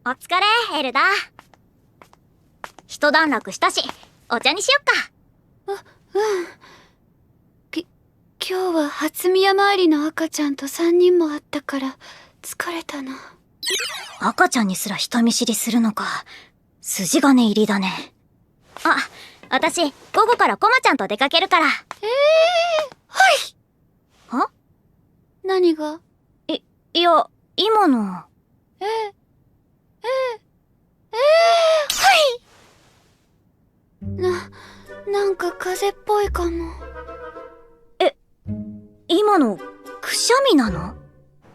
お疲れ、エルダ。一段落したし、お茶にしよっか。今日は初宮参りの赤ちゃんと3人もあったから疲れたな。赤ちゃんにすら人見知りするのか。筋金入りだね。あ、私、午後からコマちゃんと出かけるから。はい。は？何が？いや、今の。はい。なんか風邪っぽいかも。今の、くしゃみなの？